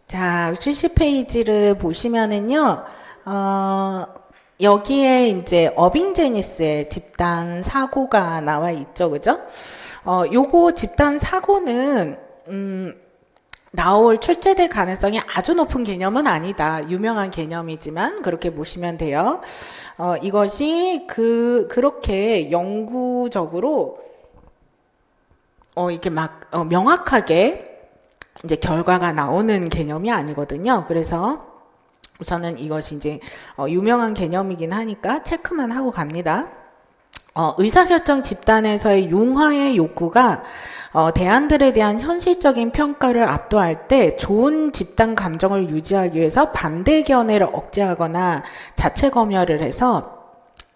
자, 70페이지를 보시면은요, 여기에 이제 어빙제니스의 집단 사고가 나와 있죠, 그죠? 요거 집단 사고는, 출제될 가능성이 아주 높은 개념은 아니다. 유명한 개념이지만, 그렇게 보시면 돼요. 이것이 그렇게 영구적으로, 이렇게 명확하게, 이제 결과가 나오는 개념이 아니거든요. 그래서 우선은 이것이 이제 유명한 개념이긴 하니까 체크만 하고 갑니다. 의사결정 집단에서의 융화의 욕구가 대안들에 대한 현실적인 평가를 압도할 때 좋은 집단 감정을 유지하기 위해서 반대 견해를 억제하거나 자체 검열을 해서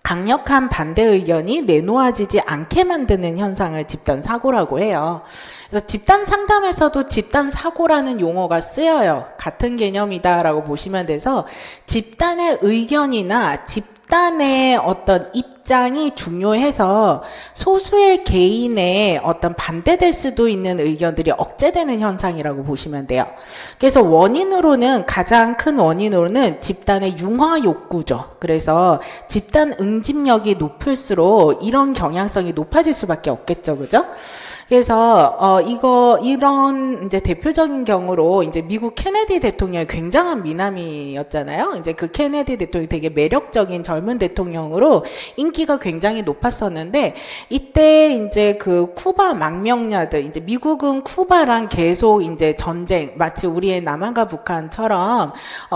강력한 반대 의견이 내놓아지지 않게 만드는 현상을 집단 사고라고 해요. 그래서 집단 상담에서도 집단 사고라는 용어가 쓰여요. 같은 개념이다라고 보시면 돼서 집단의 의견이나 집단의 어떤 입장이 중요해서 소수의 개인의 어떤 반대될 수도 있는 의견들이 억제되는 현상이라고 보시면 돼요. 그래서 가장 큰 원인으로는 집단의 융화 욕구죠. 그래서 집단 응집력이 높을수록 이런 경향성이 높아질 수밖에 없겠죠. 그죠? 그래서 이런 이제 대표적인 경우로 이제 미국 케네디 대통령이 굉장한 미남이었잖아요. 이제 그 케네디 대통령이 되게 매력적인 젊은 대통령으로 인기가 굉장히 높았었는데 이때 이제 그 쿠바 망명자들 이제 미국은 쿠바랑 계속 이제 전쟁 마치 우리의 남한과 북한처럼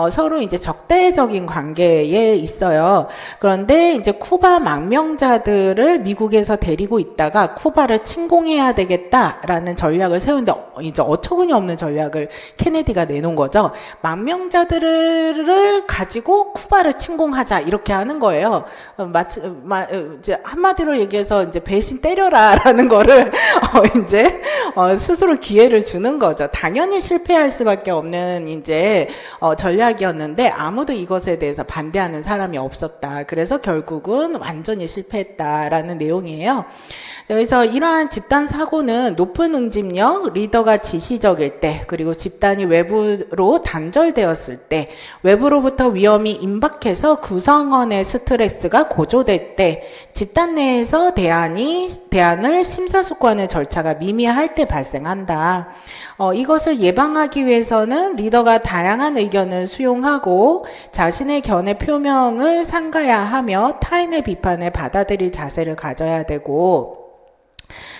서로 이제 적대적인 관계에 있어요. 그런데 이제 쿠바 망명자들을 미국에서 데리고 있다가 쿠바를 침공해야 되겠다라는 전략을 세우는데 이제 어처구니 없는 전략을 케네디가 내놓은 거죠. 망명자들을 가지고 쿠바를 침공하자 이렇게 하는 거예요. 이제 한마디로 얘기해서 이제 배신 때려라라는 거를 이제 스스로 기회를 주는 거죠. 당연히 실패할 수밖에 없는 이제 전략이었는데 아무도 이것에 대해서 반대하는 사람이 없었다. 그래서 결국은 완전히 실패했다라는 내용이에요. 그래서 이러한 집단 사고는 높은 응집력, 리더가 지시적일 때, 그리고 집단이 외부로 단절되었을 때, 외부로부터 위험이 임박해서 구성원의 스트레스가 고조될 때, 집단 내에서 대안을 심사숙고하는 절차가 미미할 때 발생한다. 이것을 예방하기 위해서는 리더가 다양한 의견을 수용하고 자신의 견해 표명을 삼가야 하며 타인의 비판을 받아들일 자세를 가져야 되고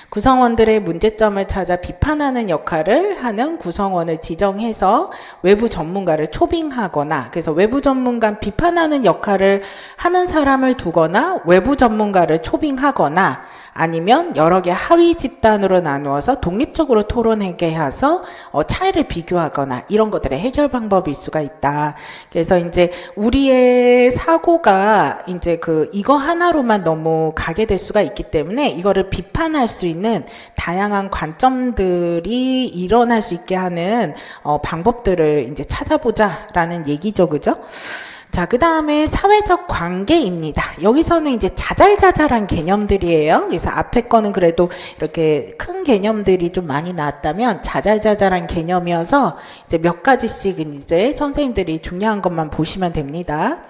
구성원들의 문제점을 찾아 비판하는 역할을 하는 구성원을 지정해서 외부 전문가를 초빙하거나 그래서 외부 전문가 비판하는 역할을 하는 사람을 두거나 외부 전문가를 초빙하거나 아니면 여러 개 하위 집단으로 나누어서 독립적으로 토론하게 해서 차이를 비교하거나 이런 것들의 해결 방법일 수가 있다. 그래서 이제 우리의 사고가 이제 이거 하나로만 너무 가게 될 수가 있기 때문에 이거를 비판할 수 있는 다양한 관점들이 일어날 수 있게 하는 방법들을 이제 찾아보자라는 얘기죠, 그죠? 자, 그 다음에 사회적 관계입니다. 여기서는 이제 자잘자잘한 개념들이에요. 그래서 앞에 거는 그래도 이렇게 큰 개념들이 좀 많이 나왔다면 자잘자잘한 개념이어서 이제 몇 가지씩 이제 선생님들이 중요한 것만 보시면 됩니다.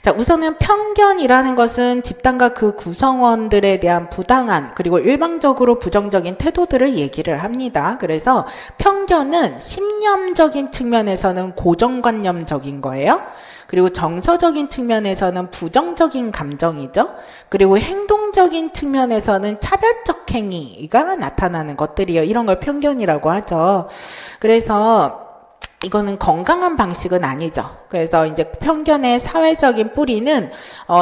자, 우선은 편견이라는 것은 집단과 그 구성원들에 대한 부당한 그리고 일방적으로 부정적인 태도들을 얘기를 합니다. 그래서 편견은 신념적인 측면에서는 고정관념적인 거예요. 그리고 정서적인 측면에서는 부정적인 감정이죠. 그리고 행동적인 측면에서는 차별적 행위가 나타나는 것들이에요. 이런 걸 편견이라고 하죠. 그래서 이거는 건강한 방식은 아니죠. 그래서 이제 편견의 사회적인 뿌리는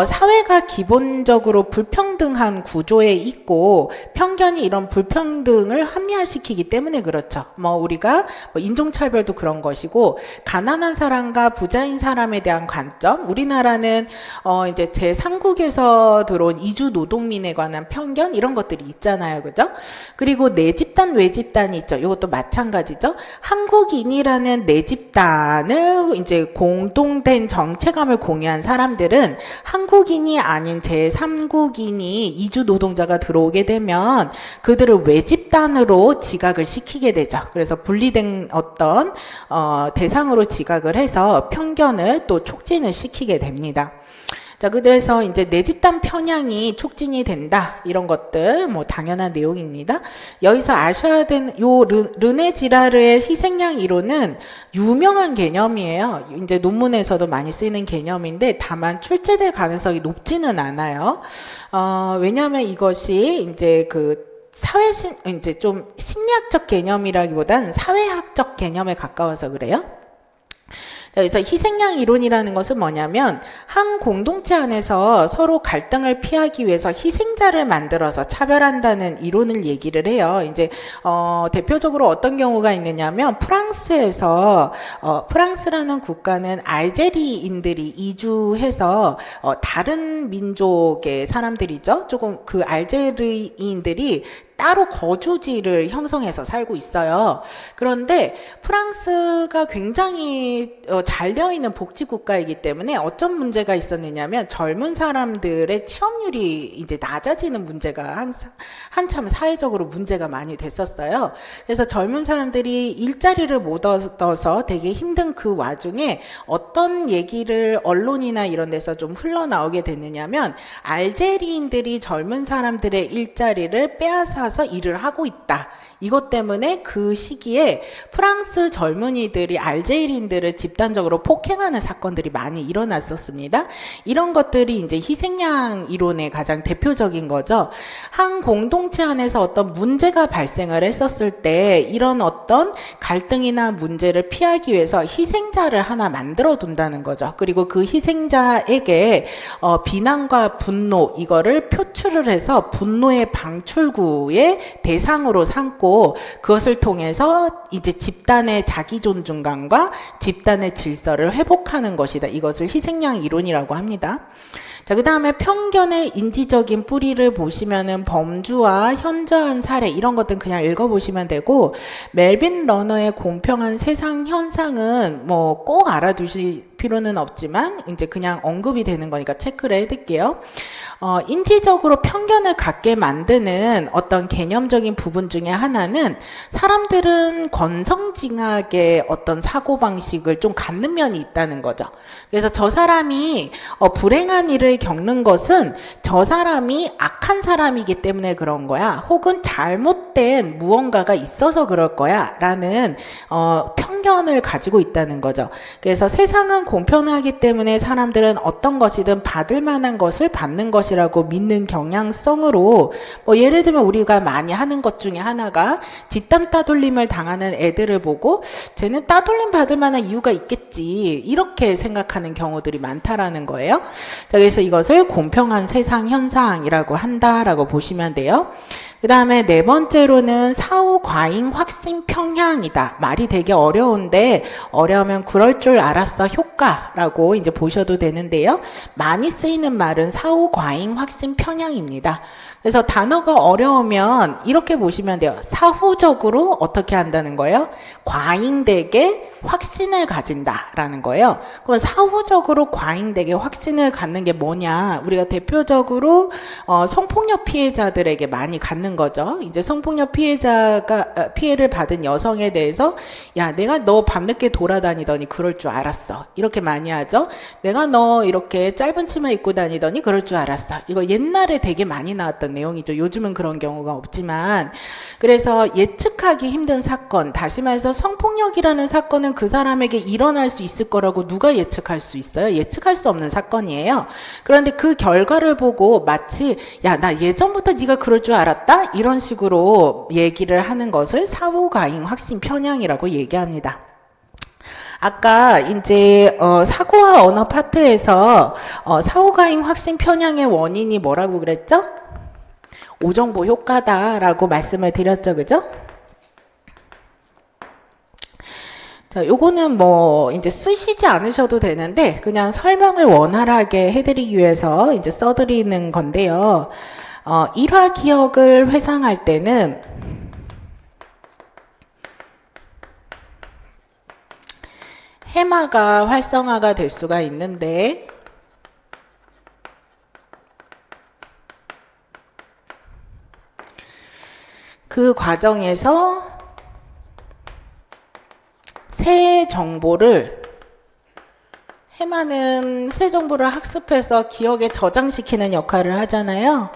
사회가 기본적으로 불평등한 구조에 있고 편견이 이런 불평등을 합리화시키기 때문에 그렇죠. 우리가 인종차별도 그런 것이고 가난한 사람과 부자인 사람에 대한 관점, 우리나라는 이제 제3국에서 들어온 이주 노동민에 관한 편견 이런 것들이 있잖아요, 그죠? 그리고 내 집단 외 집단이 있죠. 이것도 마찬가지죠. 한국인이라는 내 집단을 이제 공동된 정체감을 공유한 사람들은 한국인이 아닌 제3국인이 이주 노동자가 들어오게 되면 그들을 외집단으로 지각을 시키게 되죠. 그래서 분리된 어떤 대상으로 지각을 해서 편견을 또 촉진을 시키게 됩니다. 자, 그래서 이제 내 집단 편향이 촉진이 된다. 이런 것들 뭐 당연한 내용입니다. 여기서 아셔야 되는 요 르네 지라르의 희생양 이론은 유명한 개념이에요. 이제 논문에서도 많이 쓰이는 개념인데 다만 출제될 가능성이 높지는 않아요. 왜냐하면 이것이 이제 이제 좀 심리학적 개념이라기보단 사회학적 개념에 가까워서 그래요. 자, 그래서 희생양 이론이라는 것은 뭐냐면 한 공동체 안에서 서로 갈등을 피하기 위해서 희생자를 만들어서 차별한다는 이론을 얘기를 해요. 이제 대표적으로 어떤 경우가 있느냐면 프랑스에서 프랑스라는 국가는 알제리인들이 이주해서 다른 민족의 사람들이죠. 조금 그 알제리인들이 따로 거주지를 형성해서 살고 있어요. 그런데 프랑스가 굉장히 잘 되어 있는 복지국가이기 때문에 어떤 문제가 있었느냐면 젊은 사람들의 취업률이 이제 낮아지는 문제가 한참 사회적으로 문제가 많이 됐었어요. 그래서 젊은 사람들이 일자리를 못 얻어서 되게 힘든 그 와중에 어떤 얘기를 언론이나 이런 데서 좀 흘러나오게 됐느냐면 알제리인들이 젊은 사람들의 일자리를 빼앗아서 일을 하고 있다. 이것 때문에 그 시기에 프랑스 젊은이들이 알제리인들을 집단적으로 폭행하는 사건들이 많이 일어났었습니다. 이런 것들이 이제 희생양 이론의 가장 대표적인 거죠. 한 공동체 안에서 어떤 문제가 발생을 했었을 때 이런 어떤 갈등이나 문제를 피하기 위해서 희생자를 하나 만들어 둔다는 거죠. 그리고 그 희생자에게 비난과 분노 이거를 표출을 해서 분노의 방출구의 대상으로 삼고 그것을 통해서 이제 집단의 자기 존중감과 집단의 질서를 회복하는 것이다. 이것을 희생양 이론이라고 합니다. 자, 그 다음에 편견의 인지적인 뿌리를 보시면은 범주와 현저한 사례 이런 것들은 그냥 읽어보시면 되고 멜빈 러너의 공평한 세상 현상은 뭐 꼭 알아두실 필요는 없지만 이제 그냥 언급이 되는 거니까 체크를 해둘게요. 인지적으로 편견을 갖게 만드는 어떤 개념적인 부분 중에 하나는 사람들은 건성징악의 어떤 사고방식을 좀 갖는 면이 있다는 거죠. 그래서 저 사람이 불행한 일을 겪는 것은 저 사람이 악한 사람이기 때문에 그런 거야. 혹은 잘못된 무언가가 있어서 그럴 거야. 라는 편견을 가지고 있다는 거죠. 그래서 세상은 공평하기 때문에 사람들은 어떤 것이든 받을 만한 것을 받는 것이라고 믿는 경향성으로 뭐 예를 들면 우리가 많이 하는 것 중에 하나가 뒷담 따돌림을 당하는 애들을 보고 쟤는 따돌림 받을 만한 이유가 있겠지 이렇게 생각하는 경우들이 많다라는 거예요. 자, 그래서 이것을 공평한 세상 현상이라고 한다라고 보시면 돼요. 그 다음에 네 번째로는 사후 과잉 확신 평향이다. 말이 되게 어려운데 어려우면 그럴 줄 알았어 효과라고 이제 보셔도 되는데요. 많이 쓰이는 말은 사후 과잉 확신 평향입니다. 그래서 단어가 어려우면 이렇게 보시면 돼요. 사후적으로 어떻게 한다는 거예요? 과잉되게 확신을 가진다라는 거예요. 그럼 사후적으로 과잉되게 확신을 갖는 게 뭐냐? 우리가 대표적으로 성폭력 피해자들에게 많이 갖는 거죠. 이제 성폭력 피해자가 피해를 받은 여성에 대해서 야, 내가 너 밤늦게 돌아다니더니 그럴 줄 알았어. 이렇게 많이 하죠. 내가 너 이렇게 짧은 치마 입고 다니더니 그럴 줄 알았어. 이거 옛날에 되게 많이 나왔던 내용이죠. 요즘은 그런 경우가 없지만 그래서 예측하기 힘든 사건, 다시 말해서 성폭력이라는 사건은 그 사람에게 일어날 수 있을 거라고 누가 예측할 수 있어요? 예측할 수 없는 사건이에요. 그런데 그 결과를 보고 마치 야, 나 예전부터 네가 그럴 줄 알았다? 이런 식으로 얘기를 하는 것을 사후과잉 확신 편향이라고 얘기합니다. 아까 이제 사고와 언어 파트에서 사후과잉 확신 편향의 원인이 뭐라고 그랬죠? 오정보 효과다라고 말씀을 드렸죠, 그죠? 자, 요거는 뭐 이제 쓰시지 않으셔도 되는데 그냥 설명을 원활하게 해드리기 위해서 이제 써드리는 건데요. 일화 기억을 회상할 때는 해마가 활성화가 될 수가 있는데, 그 과정에서 새 정보를, 해마는 새 정보를 학습해서 기억에 저장시키는 역할을 하잖아요.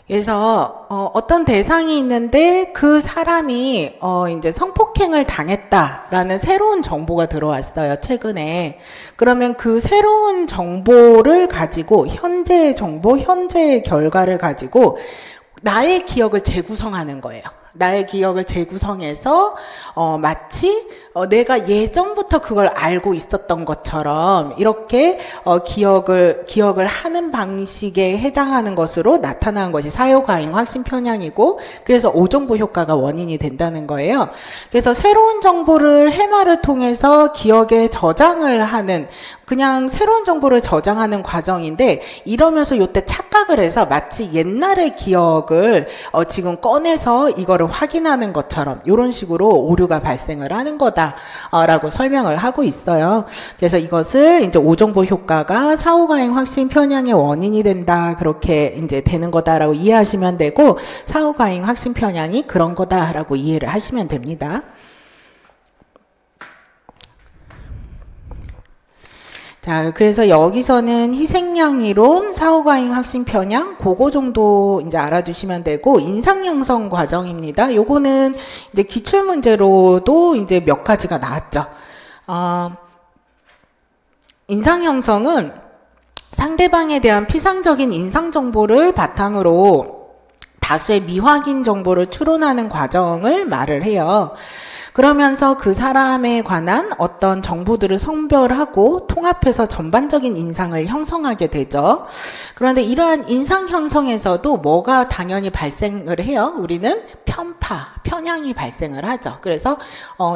그래서 어떤 대상이 있는데 그 사람이 이제 성폭행을 당했다라는 새로운 정보가 들어왔어요, 최근에. 그러면 그 새로운 정보를 가지고, 현재의 정보, 현재의 결과를 가지고 나의 기억을 재구성하는 거예요. 나의 기억을 재구성해서 마치 내가 예전부터 그걸 알고 있었던 것처럼 이렇게 기억을 하는 방식에 해당하는 것으로 나타나는 것이 사유과잉 확신 편향이고, 그래서 오정보 효과가 원인이 된다는 거예요. 그래서 새로운 정보를 해마를 통해서 기억에 저장을 하는, 그냥 새로운 정보를 저장하는 과정인데, 이러면서 요때 착각을 해서 마치 옛날의 기억을 지금 꺼내서 이거를 확인하는 것처럼 이런 식으로 오류가 발생을 하는 거다라고 설명을 하고 있어요. 그래서 이것을 이제 오정보 효과가 사후과잉 확신 편향의 원인이 된다, 그렇게 이제 되는 거다라고 이해하시면 되고, 사후과잉 확신 편향이 그런 거다라고 이해를 하시면 됩니다. 자, 그래서 여기서는 희생양 이론, 사후과잉 확신 편향, 그거 정도 이제 알아두시면 되고, 인상 형성 과정입니다. 요거는 이제 기출 문제로도 이제 몇 가지가 나왔죠. 인상 형성은 상대방에 대한 피상적인 인상 정보를 바탕으로 다수의 미확인 정보를 추론하는 과정을 말을 해요. 그러면서 그 사람에 관한 어떤 정보들을 선별하고 통합해서 전반적인 인상을 형성하게 되죠. 그런데 이러한 인상 형성에서도 뭐가 당연히 발생을 해요? 우리는 편향이 발생을 하죠. 그래서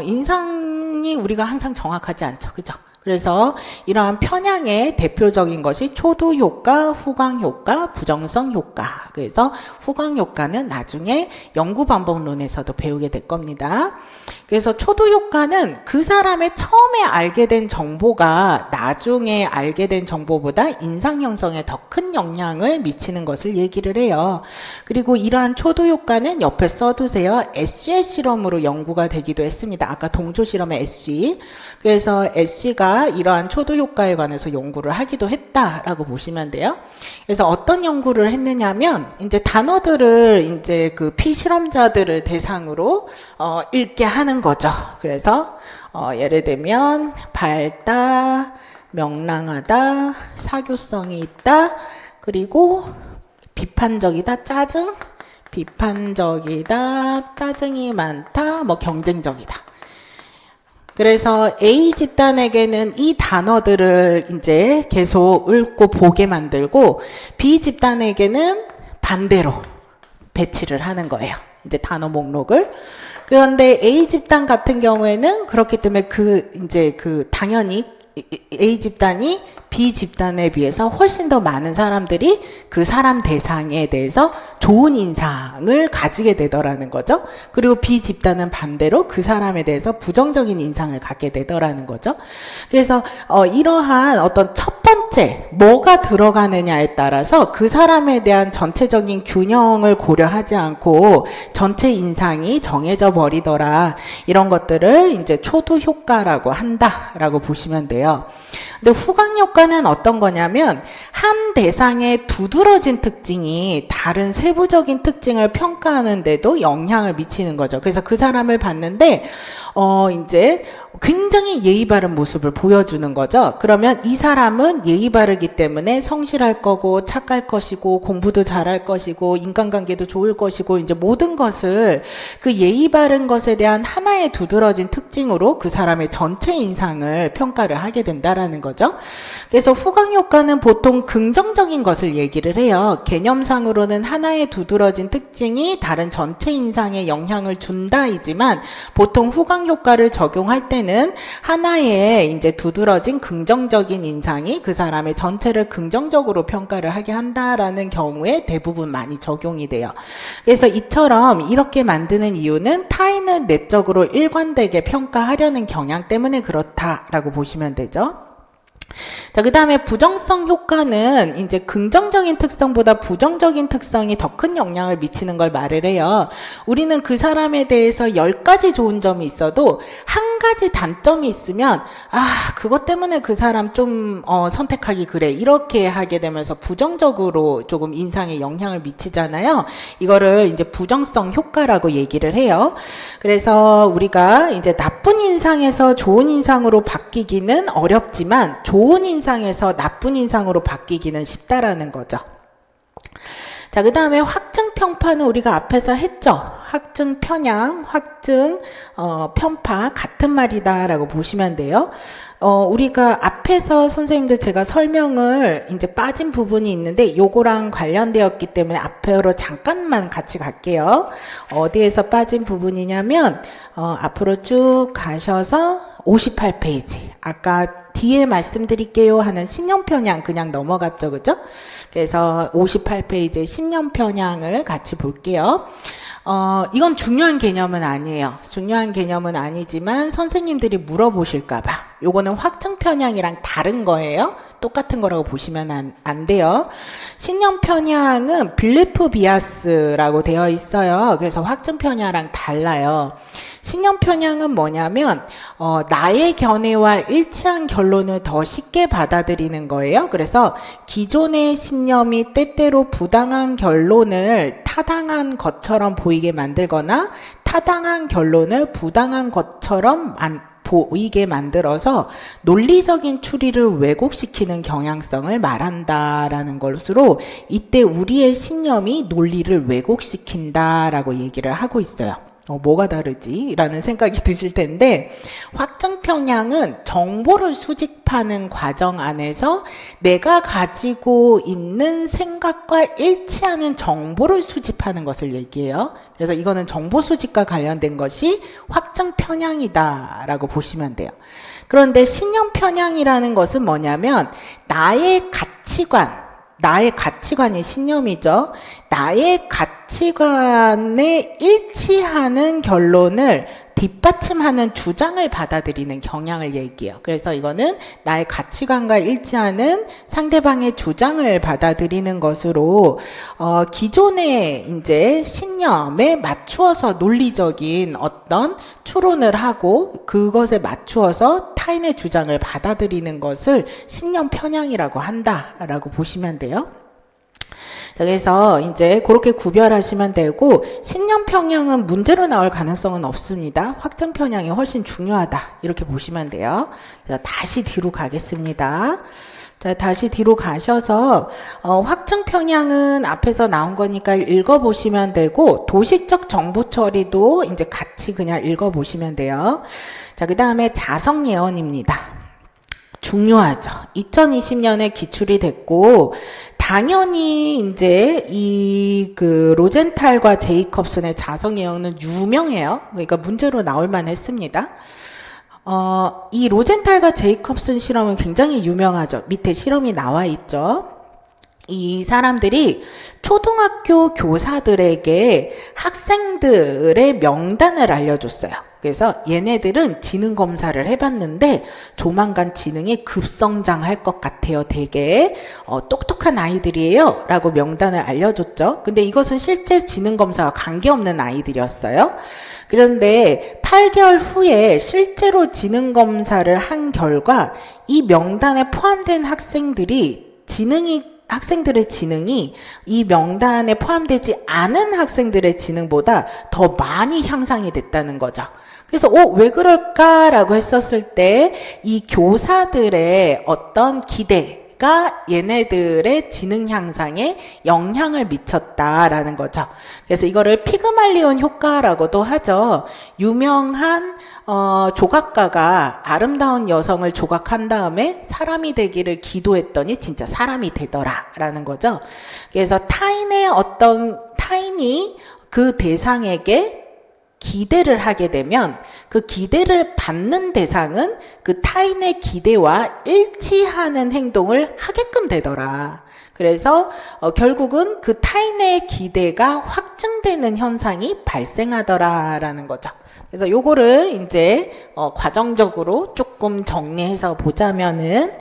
인상이 우리가 항상 정확하지 않죠. 그죠? 그래서 이러한 편향의 대표적인 것이 초두 효과, 후광 효과, 부정성 효과. 그래서 후광 효과는 나중에 연구 반복론에서도 배우게 될 겁니다. 그래서 초두 효과는 그 사람의 처음에 알게 된 정보가 나중에 알게 된 정보보다 인상 형성에 더 큰 영향을 미치는 것을 얘기를 해요. 그리고 이러한 초두 효과는 옆에 써두세요. 애쉬의 실험으로 연구가 되기도 했습니다. 아까 동조 실험의 애쉬. 그래서 애쉬가 이러한 초두 효과에 관해서 연구를 하기도 했다라고 보시면 돼요. 그래서 어떤 연구를 했느냐면, 이제 단어들을 이제 그 피실험자들을 대상으로 읽게 하는 거죠. 그래서 예를 들면 밝다, 명랑하다, 사교성이 있다, 그리고 비판적이다, 짜증, 비판적이다, 짜증이 많다, 뭐 경쟁적이다. 그래서 A 집단에게는 이 단어들을 이제 계속 읽고 보게 만들고, B 집단에게는 반대로 배치를 하는 거예요. 이제 단어 목록을. 그런데 A 집단 같은 경우에는 그렇기 때문에 당연히 A 집단이 B 집단에 비해서 훨씬 더 많은 사람들이 그 사람 대상에 대해서 좋은 인상을 가지게 되더라는 거죠. 그리고 B 집단은 반대로 그 사람에 대해서 부정적인 인상을 갖게 되더라는 거죠. 그래서 이러한 어떤 첫 번째 뭐가 들어가느냐에 따라서 그 사람에 대한 전체적인 균형을 고려하지 않고 전체 인상이 정해져 버리더라. 이런 것들을 이제 초두 효과라고 한다라고 보시면 돼요. 근데 후광 효과는 어떤 거냐면, 한 대상의 두드러진 특징이 다른 세부적인 특징을 평가하는데도 영향을 미치는 거죠. 그래서 그 사람을 봤는데 이제 굉장히 예의 바른 모습을 보여주는 거죠. 그러면 이 사람은 예의 예의 바르기 때문에 성실할 거고 착할 것이고 공부도 잘할 것이고 인간관계도 좋을 것이고 이제 모든 것을 그 예의 바른 것에 대한 하나의 두드러진 특징으로 그 사람의 전체 인상을 평가를 하게 된다라는 거죠. 그래서 후광 효과는 보통 긍정적인 것을 얘기를 해요. 개념상으로는 하나의 두드러진 특징이 다른 전체 인상에 영향을 준다이지만 보통 후광 효과를 적용할 때는 하나의 이제 두드러진 긍정적인 인상이 그 사람의 전체를 긍정적으로 평가를 하게 한다라는 경우에 대부분 많이 적용이 돼요. 그래서 이처럼 이렇게 만드는 이유는 타인을 내적으로 일관되게 평가하려는 경향 때문에 그렇다라고 보시면 되죠. 자, 그 다음에 부정성 효과는 이제 긍정적인 특성보다 부정적인 특성이 더 큰 영향을 미치는 걸 말을 해요. 우리는 그 사람에 대해서 10가지 좋은 점이 있어도 한 가지 단점이 있으면 그것 때문에 그 사람 좀 선택하기 그래 이렇게 하게 되면서 부정적으로 조금 인상에 영향을 미치잖아요. 이거를 이제 부정성 효과라고 얘기를 해요. 그래서 우리가 이제 나쁜 인상에서 좋은 인상으로 바뀌기는 어렵지만 좋은 인상에서 나쁜 인상으로 바뀌기는 쉽다라는 거죠. 자, 그 다음에 확증 평파는 우리가 앞에서 했죠. 확증 편향, 확증 편파 같은 말이다라고 보시면 돼요. 우리가 앞에서 선생님들 제가 설명을 이제 빠진 부분이 있는데 요거랑 관련되었기 때문에 앞으로 잠깐만 같이 갈게요. 어디에서 빠진 부분이냐면 앞으로 쭉 가셔서 58페이지 아까 뒤에 말씀드릴게요 하는 신념 편향 그냥 넘어갔죠, 그죠? 그래서 58페이지의 신념 편향을 같이 볼게요. 이건 중요한 개념은 아니에요. 중요한 개념은 아니지만 선생님들이 물어보실까봐. 요거는 확증 편향이랑 다른 거예요. 똑같은 거라고 보시면 안 돼요. 신념 편향은 빌리프 비아스라고 되어 있어요. 그래서 확증 편향이랑 달라요. 신념 편향은 뭐냐면 나의 견해와 일치한 결론을 더 쉽게 받아들이는 거예요. 그래서 기존의 신념이 때때로 부당한 결론을 타당한 것처럼 보이게 만들거나 타당한 결론을 부당한 것처럼 보이게 만들어서 논리적인 추리를 왜곡시키는 경향성을 말한다라는 것으로 이때 우리의 신념이 논리를 왜곡시킨다라고 얘기를 하고 있어요. 뭐가 다르지? 라는 생각이 드실 텐데 확증 편향은 정보를 수집하는 과정 안에서 내가 가지고 있는 생각과 일치하는 정보를 수집하는 것을 얘기해요. 그래서 이거는 정보 수집과 관련된 것이 확증 편향이다 라고 보시면 돼요. 그런데 신념 편향이라는 것은 뭐냐면 나의 가치관이 신념이죠. 나의 가치관에 일치하는 결론을 뒷받침하는 주장을 받아들이는 경향을 얘기해요. 그래서 이거는 나의 가치관과 일치하는 상대방의 주장을 받아들이는 것으로 기존의 이제 신념에 맞추어서 논리적인 어떤 추론을 하고 그것에 맞추어서 타인의 주장을 받아들이는 것을 신념 편향이라고 한다라고 보시면 돼요. 자, 그래서 이제 그렇게 구별하시면 되고 신념 편향은 문제로 나올 가능성은 없습니다. 확증 편향이 훨씬 중요하다 이렇게 보시면 돼요. 그래서 다시 뒤로 가겠습니다. 자, 다시 뒤로 가셔서 확증 편향은 앞에서 나온 거니까 읽어보시면 되고 도식적 정보 처리도 이제 같이 그냥 읽어보시면 돼요. 자, 그 다음에 자성 예언입니다. 중요하죠. 2020년에 기출이 됐고 당연히 이제 이 로젠탈과 제이콥슨의 자성 예언은 유명해요. 그러니까 문제로 나올 만했습니다. 이 로젠탈과 제이콥슨 실험은 굉장히 유명하죠. 밑에 실험이 나와 있죠. 이 사람들이 초등학교 교사들에게 학생들의 명단을 알려줬어요. 그래서 얘네들은 지능 검사를 해봤는데 조만간 지능이 급성장할 것 같아요. 되게 똑똑한 아이들이에요 라고 명단을 알려줬죠. 근데 이것은 실제 지능 검사와 관계없는 아이들이었어요. 그런데 8개월 후에 실제로 지능 검사를 한 결과 이 명단에 포함된 학생들의 지능이 이 명단에 포함되지 않은 학생들의 지능보다 더 많이 향상이 됐다는 거죠. 그래서 왜 그럴까라고 했었을 때 이 교사들의 어떤 기대, 되니까 얘네들의 지능 향상에 영향을 미쳤다라는 거죠. 그래서 이거를 피그말리온 효과라고도 하죠. 유명한 조각가가 아름다운 여성을 조각한 다음에 사람이 되기를 기도했더니 진짜 사람이 되더라라는 거죠. 그래서 타인이 그 대상에게 기대를 하게 되면 그 기대를 받는 대상은 그 타인의 기대와 일치하는 행동을 하게끔 되더라. 그래서 결국은 그 타인의 기대가 확증되는 현상이 발생하더라라는 거죠. 그래서 요거를 이제 과정적으로 조금 정리해서 보자면은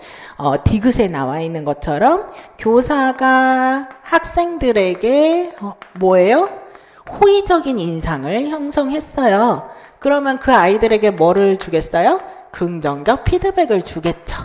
디귿에 나와 있는 것처럼 교사가 학생들에게 뭐예요? 호의적인 인상을 형성했어요. 그러면 그 아이들에게 뭐를 주겠어요? 긍정적 피드백을 주겠죠.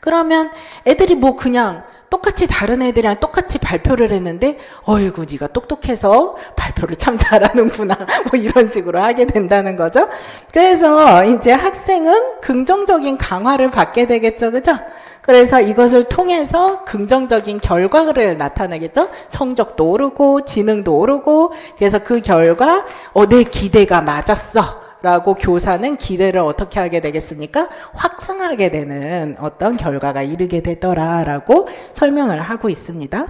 그러면 애들이 뭐 그냥 똑같이 다른 애들이랑 똑같이 발표를 했는데 어이구 네가 똑똑해서 발표를 참 잘하는구나 뭐 이런 식으로 하게 된다는 거죠. 그래서 이제 학생은 긍정적인 강화를 받게 되겠죠. 그죠? 그래서 이것을 통해서 긍정적인 결과를 나타내겠죠. 성적도 오르고 지능도 오르고 그래서 그 결과 내 기대가 맞았어 라고 교사는 기대를 어떻게 하게 되겠습니까? 확증하게 되는 어떤 결과가 이르게 되더라라고 설명을 하고 있습니다.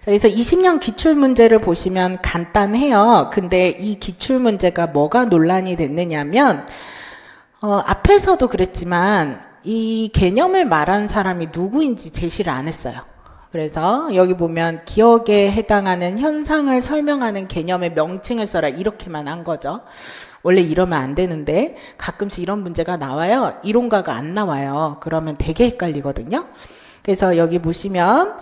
그래서 20년 기출문제를 보시면 간단해요. 근데 이 기출문제가 뭐가 논란이 됐느냐면 앞에서도 그랬지만 이 개념을 말한 사람이 누구인지 제시를 안 했어요. 그래서 여기 보면 기억에 해당하는 현상을 설명하는 개념의 명칭을 써라 이렇게만 한 거죠. 원래 이러면 안 되는데 가끔씩 이런 문제가 나와요. 이론가가 안 나와요. 그러면 되게 헷갈리거든요. 그래서 여기 보시면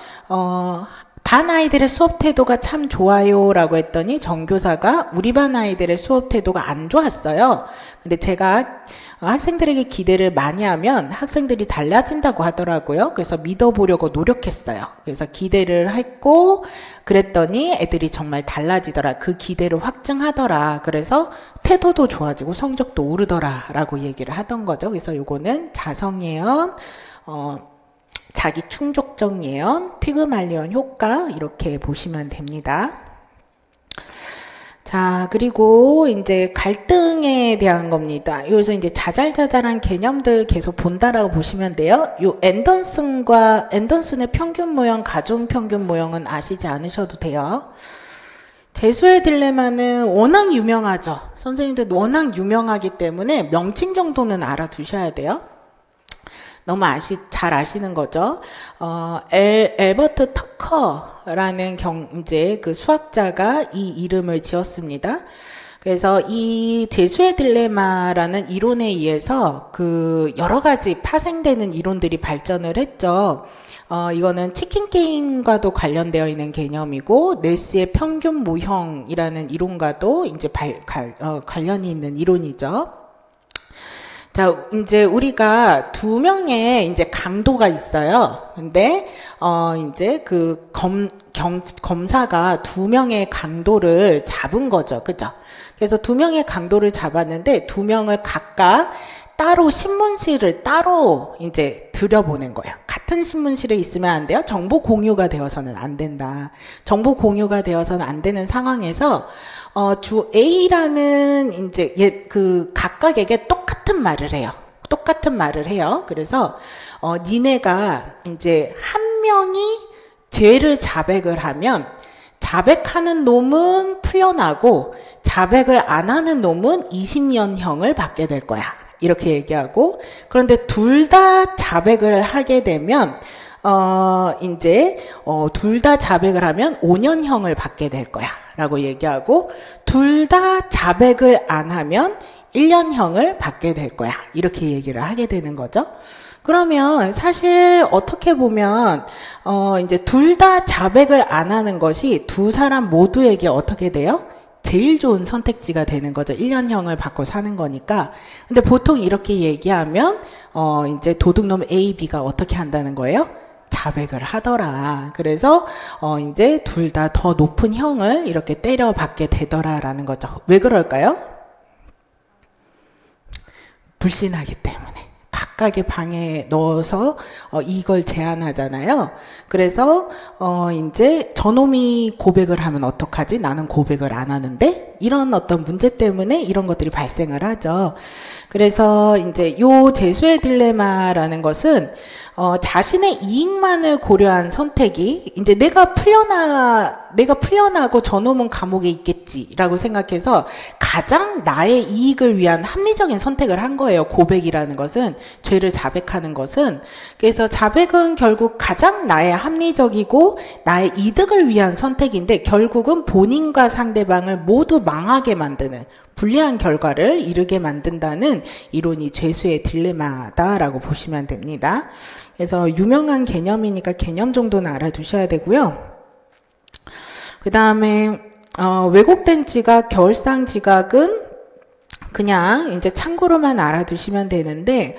반 아이들의 수업 태도가 참 좋아요 라고 했더니 정교사가 우리 반 아이들의 수업 태도가 안 좋았어요. 근데 제가 학생들에게 기대를 많이 하면 학생들이 달라진다고 하더라고요. 그래서 믿어보려고 노력했어요. 그래서 기대를 했고 그랬더니 애들이 정말 달라지더라. 그 기대를 확증하더라. 그래서 태도도 좋아지고 성적도 오르더라 라고 얘기를 하던 거죠. 그래서 요거는 자성예언, 자기 충족적 예언, 피그말리온 효과 이렇게 보시면 됩니다. 자, 그리고 이제 갈등에 대한 겁니다. 여기서 이제 자잘자잘한 개념들 계속 본다라고 보시면 돼요. 요 앤던슨의 평균 모형, 가중 평균 모형은 아시지 않으셔도 돼요. 재수의 딜레마는 워낙 유명하죠. 선생님들 워낙 유명하기 때문에 명칭 정도는 알아두셔야 돼요. 너무 잘 아시는 거죠. 엘버트 터커라는 이제 그 수학자가 이 이름을 지었습니다. 그래서 이 재수의 딜레마라는 이론에 의해서 그 여러 가지 파생되는 이론들이 발전을 했죠. 이거는 치킨 게임과도 관련되어 있는 개념이고 네스의 평균 모형이라는 이론과도 이제 관련이 있는 이론이죠. 자, 이제 우리가 두 명의 이제 강도가 있어요. 근데, 이제 그 검사가 두 명의 강도를 잡은 거죠. 그죠? 그래서 두 명의 강도를 잡았는데 두 명을 각각 따로 신문실을 따로 이제 들여보낸 거예요. 같은 신문실에 있으면 안 돼요. 정보 공유가 되어서는 안 된다. 정보 공유가 되어서는 안 되는 상황에서 주 A라는 이제 그 각각에게 똑같은 말을 해요. 똑같은 말을 해요. 그래서 니네가 이제 한 명이 죄를 자백을 하면 자백하는 놈은 풀려나고 자백을 안 하는 놈은 20년형을 받게 될 거야. 이렇게 얘기하고 그런데 둘 다 자백을 하게 되면 이제 둘 다 자백을 하면 5년형을 받게 될 거야 라고 얘기하고 둘 다 자백을 안 하면 1년형을 받게 될 거야 이렇게 얘기를 하게 되는 거죠. 그러면 사실 어떻게 보면 이제 둘 다 자백을 안 하는 것이 두 사람 모두에게 어떻게 돼요? 제일 좋은 선택지가 되는 거죠. 1년형을 받고 사는 거니까. 근데 보통 이렇게 얘기하면 이제 도둑놈 A, B가 어떻게 한다는 거예요? 자백을 하더라. 그래서 이제 둘 다 더 높은 형을 이렇게 때려받게 되더라라는 거죠. 왜 그럴까요? 불신하기 때문에. 각각의 방에 넣어서 이걸 제안하잖아요. 그래서 이제 저놈이 고백을 하면 어떡하지? 나는 고백을 안 하는데? 이런 어떤 문제 때문에 이런 것들이 발생을 하죠. 그래서 이제 요 재수의 딜레마라는 것은 자신의 이익만을 고려한 선택이 이제 내가 풀려나고 저놈은 감옥에 있겠지라고 생각해서 가장 나의 이익을 위한 합리적인 선택을 한 거예요. 고백이라는 것은, 죄를 자백하는 것은. 그래서 자백은 결국 가장 나의 합리적이고 나의 이득을 위한 선택인데 결국은 본인과 상대방을 모두 망하게 만드는 불리한 결과를 이르게 만든다는 이론이 죄수의 딜레마다라고 보시면 됩니다. 그래서 유명한 개념이니까 개념 정도는 알아두셔야 되고요. 그 다음에 왜곡된 지각, 겨울상 지각은 그냥 이제 참고로만 알아두시면 되는데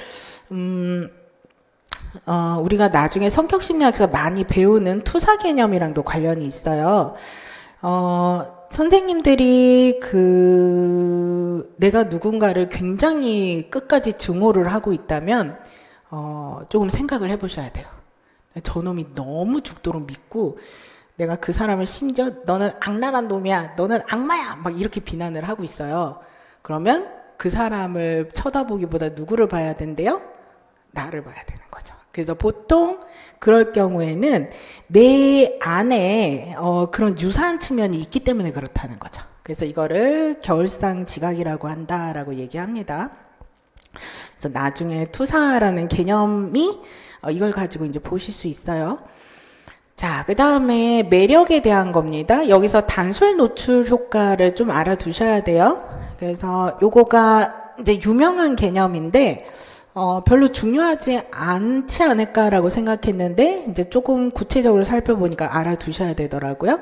우리가 나중에 성격심리학에서 많이 배우는 투사 개념이랑도 관련이 있어요. 선생님들이 내가 누군가를 굉장히 끝까지 증오를 하고 있다면 조금 생각을 해보셔야 돼요. 저놈이 너무 죽도록 믿고 내가 그 사람을 심지어 너는 악랄한 놈이야, 너는 악마야 막 이렇게 비난을 하고 있어요. 그러면 그 사람을 쳐다보기보다 누구를 봐야 된대요? 나를 봐야 되는 거죠. 그래서 보통 그럴 경우에는 내 안에 그런 유사한 측면이 있기 때문에 그렇다는 거죠. 그래서 이거를 겨울상 지각이라고 한다라고 얘기합니다. 그래서 나중에 투사라는 개념이 이걸 가지고 이제 보실 수 있어요. 자, 그 다음에 매력에 대한 겁니다. 여기서 단술 노출 효과를 좀 알아두셔야 돼요. 그래서 요거가 이제 유명한 개념인데 별로 중요하지 않지 않을까라고 생각했는데 이제 조금 구체적으로 살펴보니까 알아두셔야 되더라고요.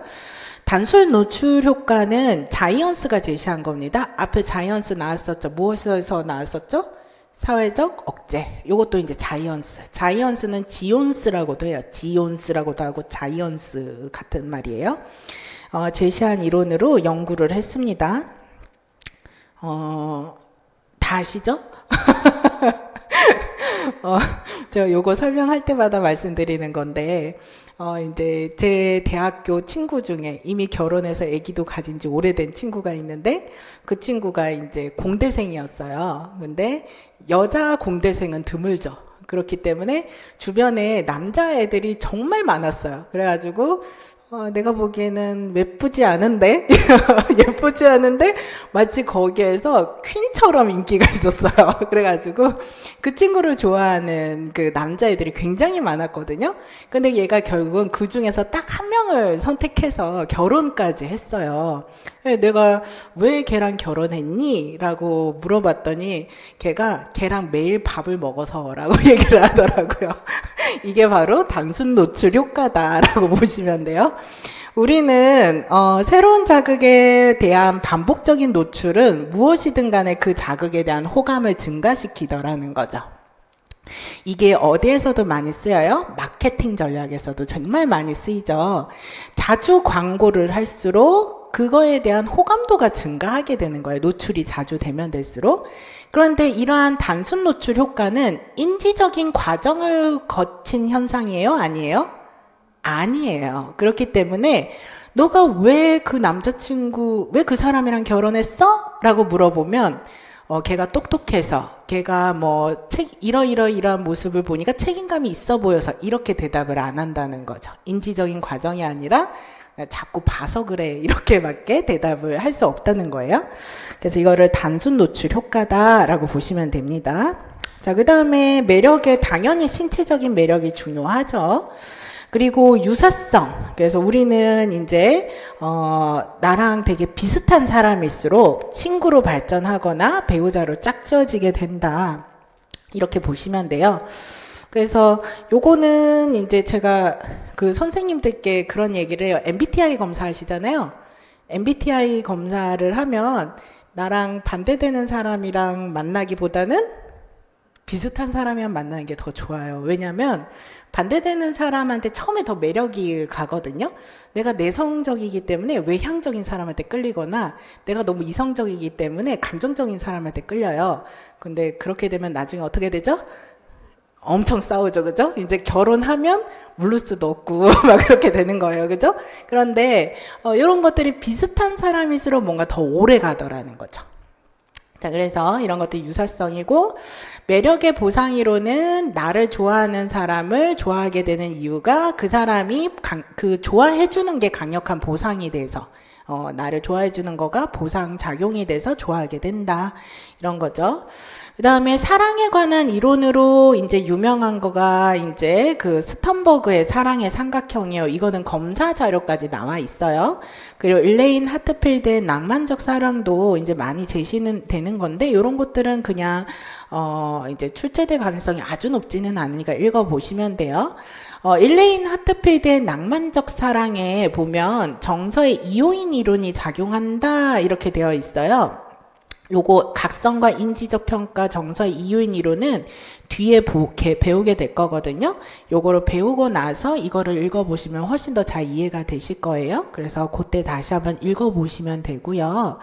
단술 노출 효과는 자이언스가 제시한 겁니다. 앞에 자이언스 나왔었죠. 무엇에서 나왔었죠? 사회적 억제. 요것도 이제 자이언스. 자이언스는 지온스라고도 해요. 지온스라고도 하고 자이언스 같은 말이에요. 제시한 이론으로 연구를 했습니다. 다 아시죠? 저 요거 설명할 때마다 말씀드리는 건데, 이제 제 대학교 친구 중에 이미 결혼해서 아기도 가진 지 오래된 친구가 있는데, 그 친구가 이제 공대생이었어요. 근데 여자 공대생은 드물죠. 그렇기 때문에 주변에 남자애들이 정말 많았어요. 그래가지고, 내가 보기에는 예쁘지 않은데 예쁘지 않은데 마치 거기에서 퀸처럼 인기가 있었어요. 그래가지고 그 친구를 좋아하는 그 남자애들이 굉장히 많았거든요. 근데 얘가 결국은 그 중에서 딱 한 명을 선택해서 결혼까지 했어요. 내가 왜 걔랑 결혼했니? 라고 물어봤더니 걔랑 매일 밥을 먹어서 라고 얘기를 하더라고요. 이게 바로 단순 노출 효과다라고 보시면 돼요. 우리는 새로운 자극에 대한 반복적인 노출은 무엇이든 간에 그 자극에 대한 호감을 증가시키더라는 거죠. 이게 어디에서도 많이 쓰여요? 마케팅 전략에서도 정말 많이 쓰이죠. 자주 광고를 할수록 그거에 대한 호감도가 증가하게 되는 거예요. 노출이 자주 되면 될수록. 그런데 이러한 단순 노출 효과는 인지적인 과정을 거친 현상이에요? 아니에요? 아니에요. 그렇기 때문에 너가 왜 그 남자친구, 왜 그 사람이랑 결혼했어? 라고 물어보면 걔가 똑똑해서, 걔가 뭐 이러이러이러한 모습을 보니까 책임감이 있어 보여서 이렇게 대답을 안 한다는 거죠. 인지적인 과정이 아니라 자꾸 봐서 그래 이렇게밖에 대답을 할 수 없다는 거예요. 그래서 이거를 단순 노출 효과다라고 보시면 됩니다. 자, 그 다음에 매력에 당연히 신체적인 매력이 중요하죠. 그리고 유사성. 그래서 우리는 이제 나랑 되게 비슷한 사람일수록 친구로 발전하거나 배우자로 짝지어지게 된다. 이렇게 보시면 돼요. 그래서 요거는 이제 제가 그 선생님들께 그런 얘기를 해요. MBTI 검사 하시잖아요. MBTI 검사를 하면 나랑 반대되는 사람이랑 만나기보다는 비슷한 사람이랑 만나는 게 더 좋아요. 왜냐면 반대되는 사람한테 처음에 더 매력이 가거든요. 내가 내성적이기 때문에 외향적인 사람한테 끌리거나 내가 너무 이성적이기 때문에 감정적인 사람한테 끌려요. 근데 그렇게 되면 나중에 어떻게 되죠? 엄청 싸우죠, 그죠? 이제 결혼하면 물를 수도 없고 막 그렇게 되는 거예요, 그죠? 그런데 이런 것들이 비슷한 사람일수록 뭔가 더 오래 가더라는 거죠. 자, 그래서 이런 것도 유사성이고, 매력의 보상이론은 나를 좋아하는 사람을 좋아하게 되는 이유가 그 사람이 좋아해주는 게 강력한 보상이 돼서, 나를 좋아해주는 거가 보상 작용이 돼서 좋아하게 된다. 이런 거죠. 그 다음에 사랑에 관한 이론으로 이제 유명한 거가 이제 그 스턴버그의 사랑의 삼각형이에요. 이거는 검사 자료까지 나와 있어요. 그리고 일레인 하트필드의 낭만적 사랑도 이제 많이 제시는 되는 건데, 이런 것들은 그냥, 이제 출제될 가능성이 아주 높지는 않으니까 읽어보시면 돼요. 일레인 하트필드의 낭만적 사랑에 보면 정서의 이요인 이론이 작용한다 이렇게 되어 있어요. 요거 각성과 인지적 평가 정서의 이요인 이론은 뒤에 배우게 될 거거든요. 요거를 배우고 나서 이거를 읽어보시면 훨씬 더 잘 이해가 되실 거예요. 그래서 그때 다시 한번 읽어보시면 되고요.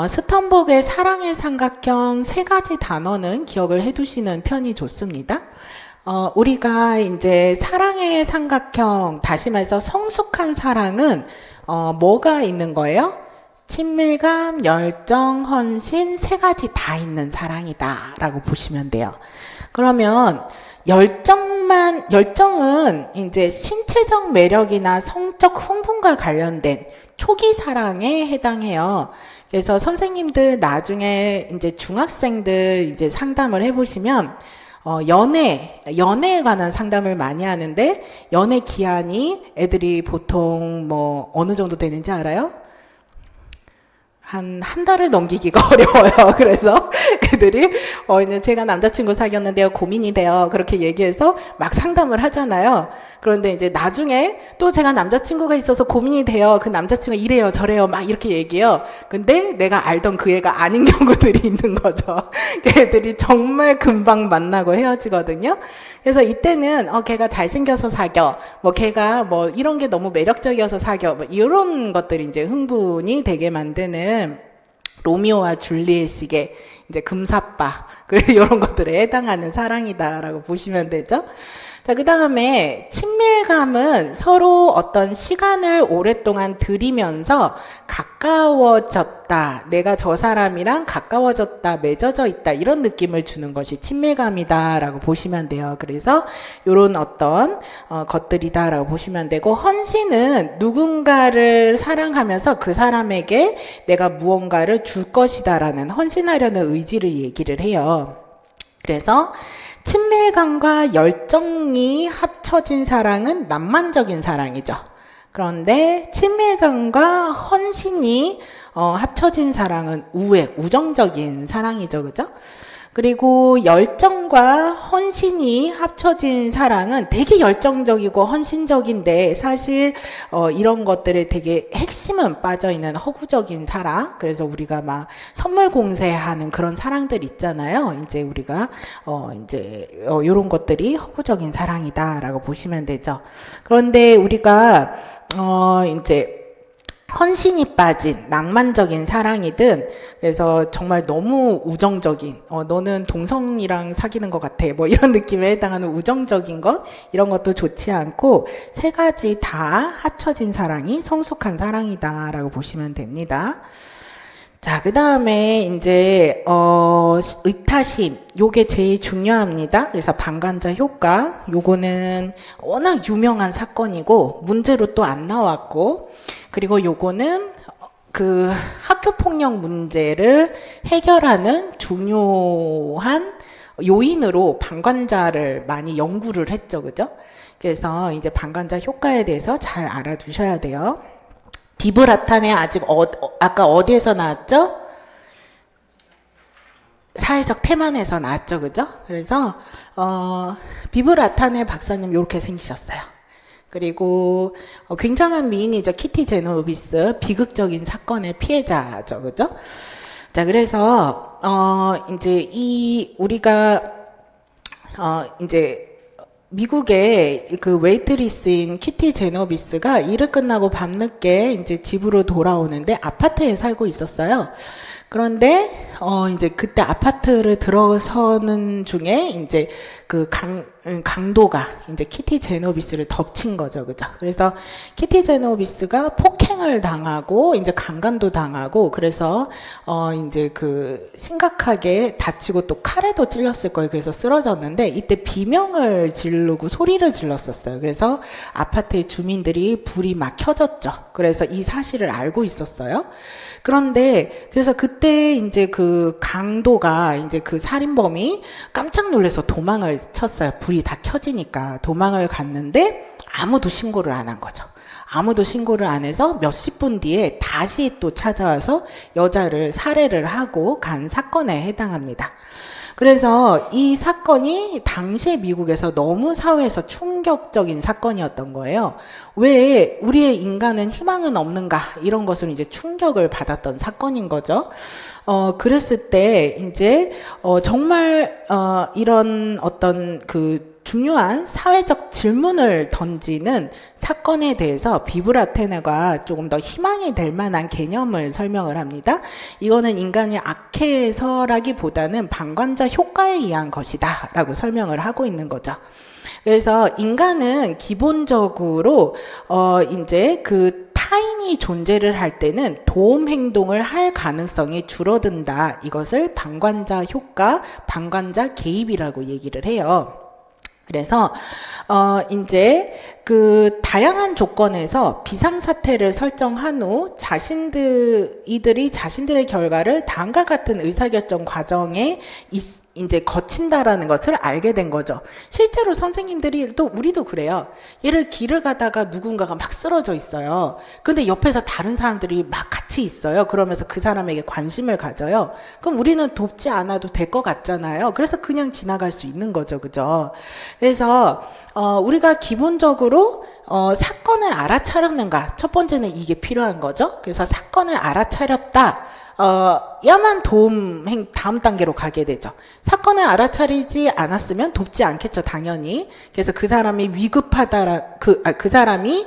스턴버그의 사랑의 삼각형 3가지 단어는 기억을 해두시는 편이 좋습니다. 우리가 이제 사랑의 삼각형, 다시 말해서 성숙한 사랑은 뭐가 있는 거예요? 친밀감, 열정, 헌신 3가지 다 있는 사랑이다 라고 보시면 돼요. 그러면 열정은 이제 신체적 매력이나 성적 흥분과 관련된 초기 사랑에 해당해요. 그래서 선생님들 나중에 이제 중학생들 이제 상담을 해보시면 연애에 관한 상담을 많이 하는데, 연애 기한이 애들이 보통 뭐 어느 정도 되는지 알아요? 한 달을 넘기기가 어려워요. 그래서 애들이 이제 제가 남자친구 사귀었는데요, 고민이 돼요. 그렇게 얘기해서 막 상담을 하잖아요. 그런데 이제 나중에 또 제가 남자친구가 있어서 고민이 돼요. 그 남자친구가 이래요, 저래요, 막 이렇게 얘기해요. 근데 내가 알던 그 애가 아닌 경우들이 있는 거죠. 애들이 정말 금방 만나고 헤어지거든요. 그래서 이때는 걔가 잘생겨서 사겨, 뭐 걔가 뭐 이런 게 너무 매력적이어서 사겨, 뭐 이런 것들이 이제 흥분이 되게 만드는 로미오와 줄리엣식의 이제 금사빠, 이런 것들에 해당하는 사랑이다라고 보시면 되죠. 자, 그 다음에 친밀감은 서로 어떤 시간을 오랫동안 들이면서 가까워졌다, 내가 저 사람이랑 가까워졌다, 맺어져 있다, 이런 느낌을 주는 것이 친밀감이다 라고 보시면 돼요. 그래서 이런 어떤 것들이다 라고 보시면 되고, 헌신은 누군가를 사랑하면서 그 사람에게 내가 무언가를 줄 것이다 라는 헌신하려는 의지를 얘기를 해요. 그래서 친밀감과 열정이 합쳐진 사랑은 낭만적인 사랑이죠. 그런데 친밀감과 헌신이 합쳐진 사랑은 우정적인 사랑이죠. 그죠? 그리고 열정과 헌신이 합쳐진 사랑은 되게 열정적이고 헌신적인데, 사실 이런 것들에 되게 핵심은 빠져있는 허구적인 사랑. 그래서 우리가 막 선물 공세하는 그런 사랑들 있잖아요. 이제 우리가 이런 것들이 허구적인 사랑이다라고 보시면 되죠. 그런데 우리가 이제 헌신이 빠진 낭만적인 사랑이든, 그래서 정말 너무 우정적인, 너는 동성이랑 사귀는 것 같아, 뭐 이런 느낌에 해당하는 우정적인 것, 이런 것도 좋지 않고 3가지 다 합쳐진 사랑이 성숙한 사랑이다라고 보시면 됩니다. 자, 그 다음에 이제 의타심, 요게 제일 중요합니다. 그래서 방관자 효과, 요거는 워낙 유명한 사건이고 문제로 또 안 나왔고, 그리고 요거는 그 학교폭력 문제를 해결하는 중요한 요인으로 방관자를 많이 연구를 했죠. 그죠? 그래서 이제 방관자 효과에 대해서 잘 알아두셔야 돼요. 비브라탄에 아직 아까 어디에서 나왔죠? 사회적 태만에서 나왔죠. 그죠? 그래서 비브라탄의 박사님 이렇게 생기셨어요. 그리고 굉장한 미인이죠. 키티 제노비스, 비극적인 사건의 피해자죠. 그죠? 자, 그래서 이제 우리가 이제 미국의 그 웨이트리스인 키티 제노비스가 일을 끝나고 밤늦게 이제 집으로 돌아오는데 아파트에 살고 있었어요. 그런데 이제 그때 아파트를 들어서는 중에 이제 그 강도가 이제 키티 제노비스를 덮친 거죠, 그죠? 그래서 키티 제노비스가 폭행을 당하고 이제 강간도 당하고 그래서 이제 그 심각하게 다치고 또 칼에도 찔렸을 거예요. 그래서 쓰러졌는데 이때 비명을 지르고 소리를 질렀었어요. 그래서 아파트의 주민들이 불이 막 켜졌죠. 그래서 이 사실을 알고 있었어요. 그런데 그래서 그때 이제 그 강도가 이제 그 살인범이 깜짝 놀라서 도망을 쳤어요. 불이 다 켜지니까 도망을 갔는데 아무도 신고를 안 한 거죠. 아무도 신고를 안 해서 몇십 분 뒤에 다시 또 찾아와서 여자를 살해를 하고 간 사건에 해당합니다. 그래서 이 사건이 당시에 미국에서 너무 사회에서 충격적인 사건이었던 거예요. 왜 우리의 인간은 희망은 없는가 이런 것을 이제 충격을 받았던 사건인 거죠. 그랬을 때 이제 정말 이런 어떤 그 중요한 사회적 질문을 던지는 사건에 대해서 비브라테네가 조금 더 희망이 될 만한 개념을 설명을 합니다. 이거는 인간이 악해서라기보다는 방관자 효과에 의한 것이다 라고 설명을 하고 있는 거죠. 그래서 인간은 기본적으로 이제 그 타인이 존재를 할 때는 도움 행동을 할 가능성이 줄어든다. 이것을 방관자 효과, 방관자 개입이라고 얘기를 해요. 그래서 이제 그 다양한 조건에서 비상사태를 설정한 후 이들이 자신들의 결과를 다음과 같은 의사결정 과정에 이제 거친다라는 것을 알게 된 거죠. 실제로 선생님들이 또 우리도 그래요. 길을 가다가 누군가가 막 쓰러져 있어요. 근데 옆에서 다른 사람들이 막 같이 있어요. 그러면서 그 사람에게 관심을 가져요. 그럼 우리는 돕지 않아도 될 것 같잖아요. 그래서 그냥 지나갈 수 있는 거죠. 그죠? 그래서 우리가 기본적으로 사건을 알아차렸는가? 첫 번째는 이게 필요한 거죠. 그래서 사건을 알아차렸다. 야만 다음 단계로 가게 되죠. 사건을 알아차리지 않았으면 돕지 않겠죠, 당연히. 그래서 그 사람이 위급하다, 그 사람이,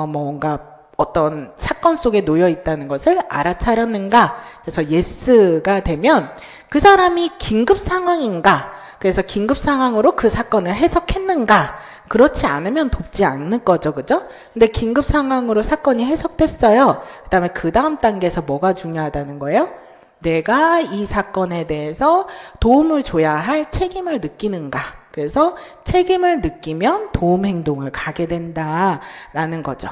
뭔가 어떤 사건 속에 놓여 있다는 것을 알아차렸는가? 그래서 yes가 되면 그 사람이 긴급 상황인가? 그래서 긴급 상황으로 그 사건을 해석했는가? 그렇지 않으면 돕지 않는 거죠. 그죠? 근데 긴급 상황으로 사건이 해석됐어요. 그 다음에 그 다음 단계에서 뭐가 중요하다는 거예요? 내가 이 사건에 대해서 도움을 줘야 할 책임을 느끼는가? 그래서 책임을 느끼면 도움 행동을 가게 된다라는 거죠.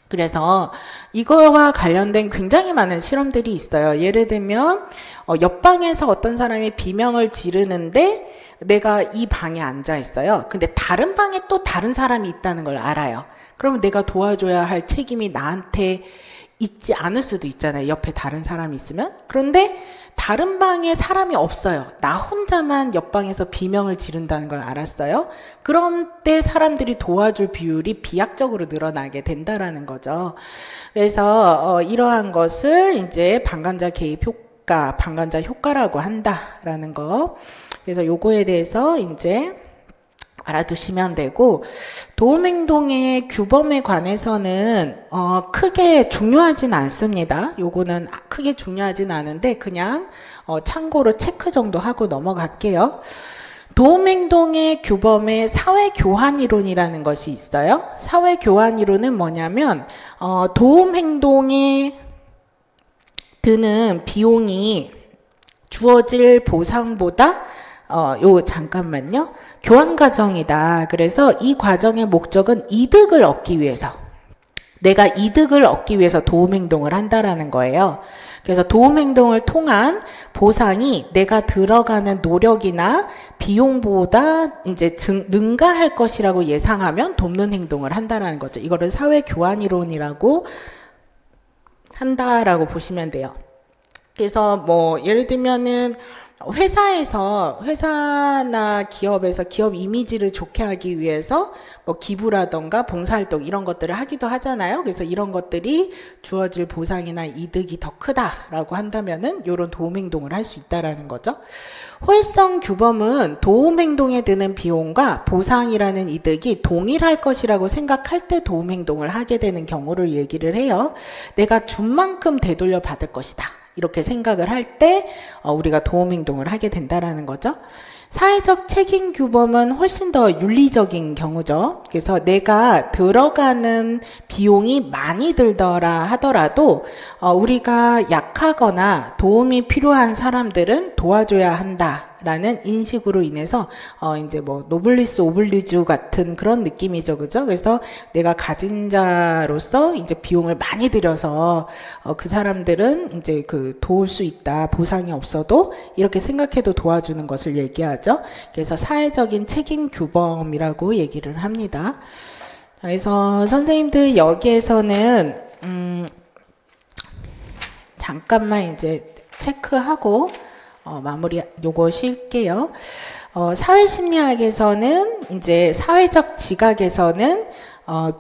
그래서 이거와 관련된 굉장히 많은 실험들이 있어요. 예를 들면 옆방에서 어떤 사람이 비명을 지르는데 내가 이 방에 앉아 있어요. 근데 다른 방에 또 다른 사람이 있다는 걸 알아요. 그러면 내가 도와줘야 할 책임이 나한테 있지 않을 수도 있잖아요. 옆에 다른 사람이 있으면. 그런데 다른 방에 사람이 없어요. 나 혼자만 옆방에서 비명을 지른다는 걸 알았어요. 그럼 때 사람들이 도와줄 비율이 비약적으로 늘어나게 된다라는 거죠. 그래서 이러한 것을 이제 방관자 개입 효과, 방관자 효과라고 한다라는 거. 그래서 요거에 대해서 이제 알아두시면 되고, 도움행동의 규범에 관해서는 크게 중요하진 않습니다. 요거는 크게 중요하진 않은데 그냥 참고로 체크 정도 하고 넘어갈게요. 도움행동의 규범에 사회교환이론이라는 것이 있어요. 사회교환이론은 뭐냐면 도움행동에 드는 비용이 주어질 보상보다 잠깐만요. 교환 과정이다. 그래서 이 과정의 목적은 이득을 얻기 위해서, 내가 이득을 얻기 위해서 도움 행동을 한다라는 거예요. 그래서 도움 행동을 통한 보상이 내가 들어가는 노력이나 비용보다 이제 능가할 것이라고 예상하면 돕는 행동을 한다라는 거죠. 이거를 사회 교환 이론이라고 한다라고 보시면 돼요. 그래서 뭐 예를 들면은 회사나 기업에서 기업 이미지를 좋게 하기 위해서 뭐 기부라던가 봉사활동 이런 것들을 하기도 하잖아요. 그래서 이런 것들이 주어질 보상이나 이득이 더 크다라고 한다면은 이런 도움 행동을 할 수 있다라는 거죠. 호혜성 규범은 도움 행동에 드는 비용과 보상이라는 이득이 동일할 것이라고 생각할 때 도움 행동을 하게 되는 경우를 얘기를 해요. 내가 준 만큼 되돌려 받을 것이다. 이렇게 생각을 할 때 우리가 도움행동을 하게 된다라는 거죠. 사회적 책임 규범은 훨씬 더 윤리적인 경우죠. 그래서 내가 들어가는 비용이 많이 들더라 하더라도 우리가 약하거나 도움이 필요한 사람들은 도와줘야 한다라는 인식으로 인해서 이제 뭐 노블리스 오블리주 같은 그런 느낌이죠, 그죠? 그래서 내가 가진 자로서 이제 비용을 많이 들여서 그 사람들은 이제 그 도울 수 있다, 보상이 없어도 이렇게 생각해도 도와주는 것을 얘기하죠. 그래서 사회적인 책임 규범이라고 얘기를 합니다. 그래서 선생님들 여기에서는 잠깐만 이제 체크하고 마무리 요거 쉴게요. 사회심리학에서는 이제 사회적 지각에서는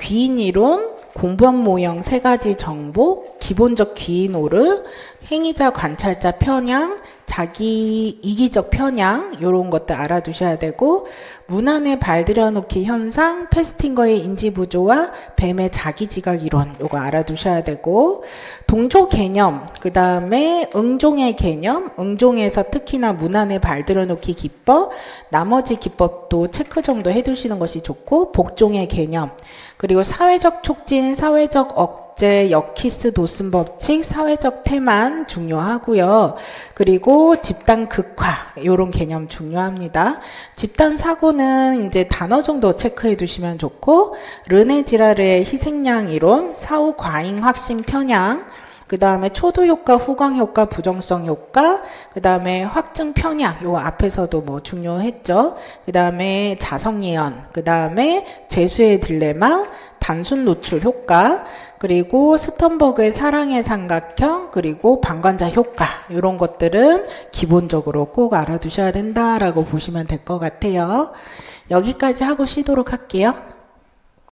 귀인 이론, 공변 모형 세 가지 정보, 기본적 귀인 오르, 행위자 관찰자 편향, 자기 이기적 편향 이런 것들 알아두셔야 되고, 문 안에 발들여 놓기 현상, 패스팅거의 인지 부조와 뱀의 자기 지각 이론 요거 알아두셔야 되고, 동조 개념, 그 다음에 응종의 개념, 응종에서 특히나 문 안에 발들여 놓기 기법, 나머지 기법도 체크 정도 해두시는 것이 좋고, 복종의 개념, 그리고 사회적 촉진, 사회적 억제, 여키스 도슨 법칙, 사회적 태만 중요하고요. 그리고 집단 극화 이런 개념 중요합니다. 집단 사고는 이제 단어 정도 체크해 두시면 좋고, 르네 지라르의 희생양 이론, 사후 과잉 확신 편향, 그 다음에 초도 효과, 후광 효과, 부정성 효과, 그 다음에 확증 편향, 요 앞에서도 뭐 중요했죠. 그 다음에 자성 예언, 그 다음에 죄수의 딜레마, 단순 노출 효과, 그리고 스턴버그의 사랑의 삼각형, 그리고 방관자 효과, 이런 것들은 기본적으로 꼭 알아두셔야 된다라고 보시면 될 것 같아요. 여기까지 하고 쉬도록 할게요.